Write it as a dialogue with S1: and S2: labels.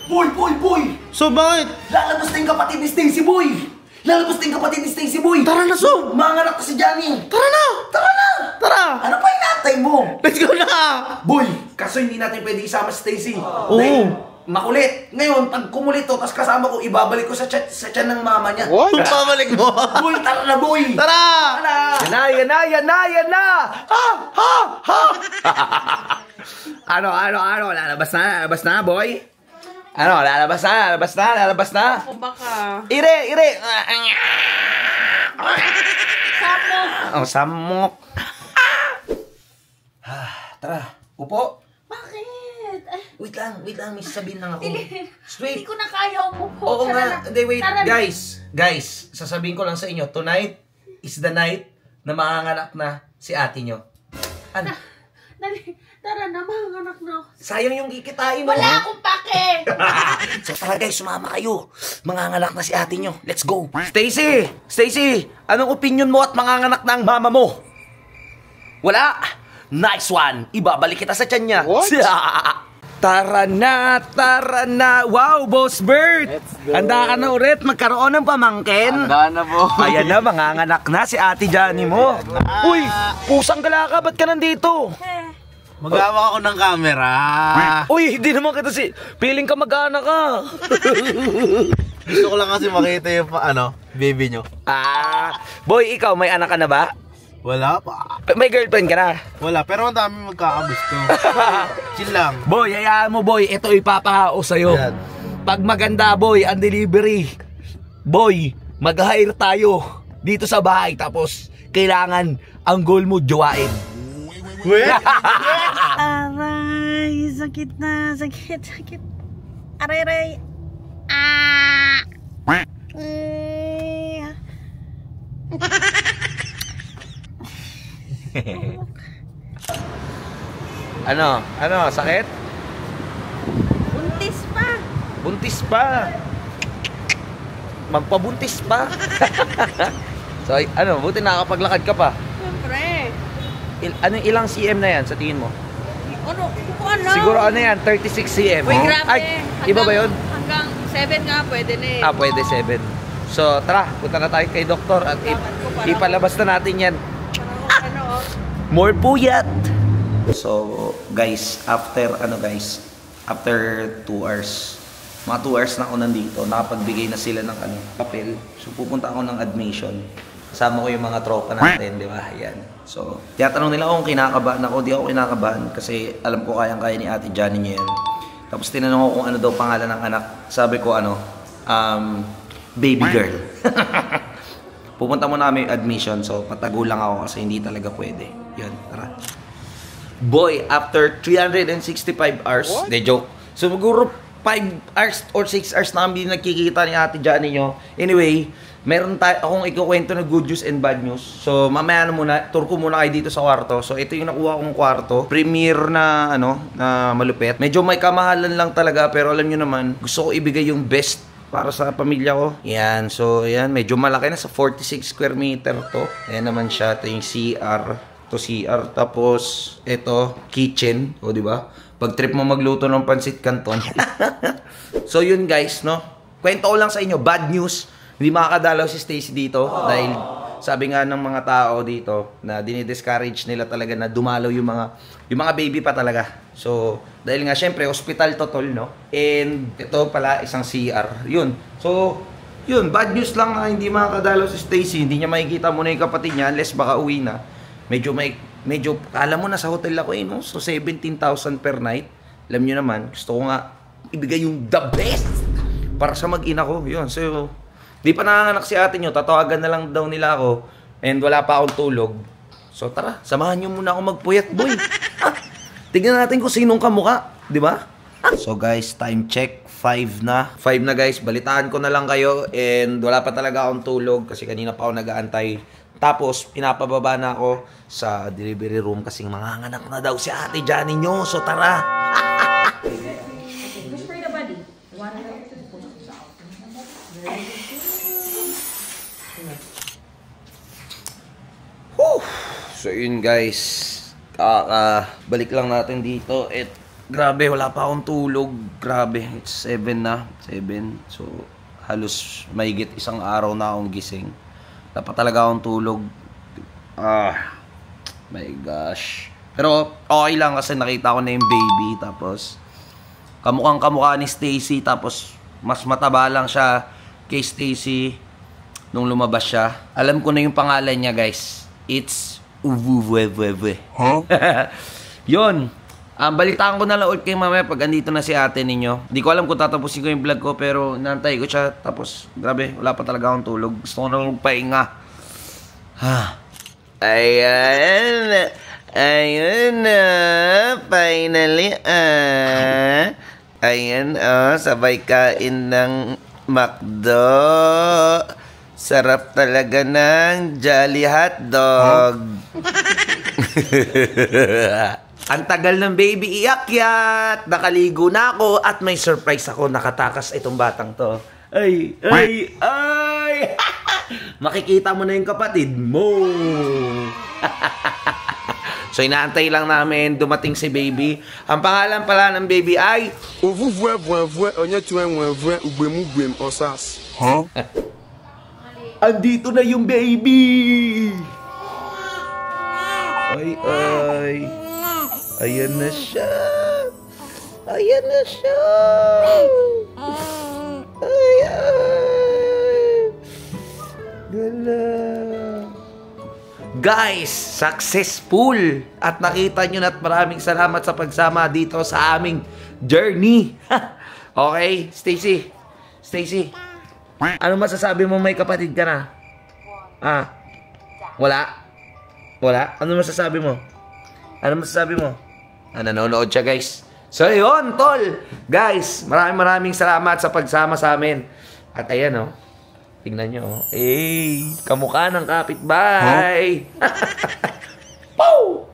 S1: Boy, boy, boy!
S2: So, bakit?
S1: Lalabas na yung kapatid ni Stacy, boy! Lalabas na yung kapatid ni Stacy, boy!
S2: Tara na, so!
S1: Manganak ko si Johnny!
S2: Tara na!
S1: Tara na!
S2: Tara!
S1: Ano pa hinatay mo?
S2: Let's go na!
S1: Boy, kaso hindi natin pwede isama si Stacy.
S2: Oo.
S1: Dahil makulit. Ngayon, pag kumulit to, tapos kasama ko, ibabalik ko sa tiyan ng mama niya.
S2: What? Pabalik mo!
S1: Boy, tara na, boy!
S2: Tara!
S1: Tara!
S2: Yan na, yan na, yan na, yan na! Ha! Ha! Ha! Ano? Lalabas na, boy? Ano? Lalabas na?
S3: O baka...
S2: Ire!
S3: Sapok!
S2: Oh, samok.
S1: Tara, upo.
S3: Bakit? Ay,
S1: Wait lang, may sasabihin lang ako.
S3: hindi
S1: Straight.
S3: ko na kaya umupo.
S1: Oo
S3: Tara
S1: nga,
S3: na.
S1: hindi, wait,
S3: Tara na.
S1: guys, sasabihin ko lang sa inyo, tonight is the night na manganganak na si ate nyo. Ano?
S3: Dali, tara na, mga anak na ako.
S1: Sayang yung kikitain mo.
S3: Wala akong pake!
S1: So tara guys, sumama kayo. Manganganak na si ate nyo. Let's go. Stacy, anong opinion mo at manganganak na ang mama mo? Wala. Nice one. Ibabalik kita sa tiyan niya.
S2: What? Tara na. Wow, Boss Bert. Handa ka na ulit magkaroon ng pamangkin?
S4: Handa na po.
S2: Ayan na, manganganak na si Ate Johnny mo. Uy, pusang gala ka, ba't ka nandito?
S4: Mag-awak ako ng camera.
S2: Uy, hindi naman kita feeling ka mag-anak ka.
S4: Gusto ko lang kasi makita yung baby nyo.
S2: Boy, ikaw, may anak ka na ba?
S4: Wala pa.
S2: May girlfriend ka na?
S4: Wala, pero ang dami magkakagusto. Chill lang.
S2: Boy, hayaan mo, boy. Ito ipapahao sa'yo.
S4: Yan.
S2: Pag maganda, boy, ang delivery. Boy, mag-hire tayo dito sa bahay. Tapos, kailangan ang goal mo, jowain.
S3: Aray, sakit na, sakit. Aray.
S2: Ano, sakit?
S3: Buntis pa.
S2: Magpabuntis pa. So, buti nakakapaglakad ka pa.
S3: Siyempre.
S2: Ilang cm na yan sa tingin mo?
S3: Ano? Ano?
S2: Siguro 36 cm.
S3: Uy, grabe.
S2: Ay, iba ba yun?
S3: Hanggang 7 nga, pwede na eh.
S2: Pwede 7. So, tara, punta na tayo kay doktor at ipalabas na natin yan. More puyat! So, guys, after 2 hours, mga 2 hours na ako nandito, nakapagbigay na sila ng papel. So, pupunta ako ng admission. Kasama ko yung mga tropa natin, di ba? Yan. So, tiyatanong nila kung kinakabahan ako. Di ako kinakabahan kasi alam ko kayang-kaya ni Ate Johnny niya yan. Tapos tinanong ko kung ano daw pangalan ng anak. Sabi ko baby girl. Pupunta muna kami admission, so patago lang ako kasi hindi talaga pwede. Yan, tara. Boy, after 365 hours, de joke. So siguro 5 hours or 6 hours na kami nagkikita ni Ate Johnny nyo. Anyway, meron akong ikukwento na good news and bad news. So mamaya muna, tour ko muna kayo dito sa kwarto. So ito yung nakuha kong kwarto. Premier na na malupit. Medyo may kamahalan lang talaga, pero alam nyo naman, gusto ko ibigay yung best para sa pamilya ko. Yan, so yan, medyo malaki na sa 46 square meter to. Ayan naman siya, ito yung CR. Ito CR, tapos ito kitchen, o di ba? Pag trip mo magluto ng pansit canton. So yun guys, no. Kwento ko lang sa inyo, bad news. Hindi makakadalaw si Stacy dito dahil sabi nga ng mga tao dito na dinidiscourage nila talaga na dumalaw yung mga baby pa talaga. So, dahil nga syempre hospital to tol, no? And ito pala isang CR. Yun. So, yun, bad news lang na hindi makakadalaw si Stacy. Hindi niya makikita muna yung kapatid niya unless baka uwi na. Medyo alam mo na sa hotel ako no? So 17,000 per night. Alam niyo naman, gusto ko nga ibigay yung the best para sa mag-ina ko. Yun. So, di pa nanganganak si ate nyo, tatawagan na lang daw nila ako and wala pa akong tulog. So tara, samahan nyo muna ako magpuyat, boy. Tignan natin kung sinong kamukha, di ba? So guys, time check, 5 na. 5 na guys, balitaan ko na lang kayo and wala pa talaga akong tulog kasi kanina pa ako nag-aantay. Tapos, pinapababa na ako sa delivery room kasi manganganak na daw si Ate Johnny nyo. So tara! So yun guys, balik lang natin dito at Grabe, wala pa akong tulog. Grabe, it's 7 na. 7. So, halos mahigit isang araw na akong gising. Dapat talaga akong tulog. My gosh. Pero okay lang kasi nakita ko na yung baby. Tapos, kamukhang kamukha ni Stacy. Tapos, mas mataba lang siya kay Stacy nung lumabas siya. Alam ko na yung pangalan niya, guys. It's Uvuvuvuvu. Huh? Yun. Balitaan ko na lang ulit kayo mamaya pag andito na si ate ninyo. Di ko alam kung tatapusin ko yung vlog ko, pero nantay ko siya. Tapos, grabe, wala pa talaga akong tulog. Gusto ko na magpahinga. Ayan. Ayun na. Finally, Ayan, sabay kain ng McDo. Sarap talaga ng Jolly Hotdog. Ang tagal ng baby iyakyat. Nakaligo na ako at may surprise ako. Nakatakas itong batang to. Ay! Makikita mo na yung kapatid mo. So, inaantay lang namin dumating si baby. Ang pangalan pala ng baby ay... Andito na yung baby! Ay. Ayan na siya. Gala. Guys, successful! At nakita nyo na at maraming salamat sa pagsama dito sa aming journey. Okay, Stacy. Ano masasabi mo, may kapatid ka na? Wala? Ano masasabi mo? Nanonood siya, guys. So, yun, tol. Guys, maraming salamat sa pagsama sa amin. At ayan, tingnan nyo, kamukha ng kapitbahay. Pow!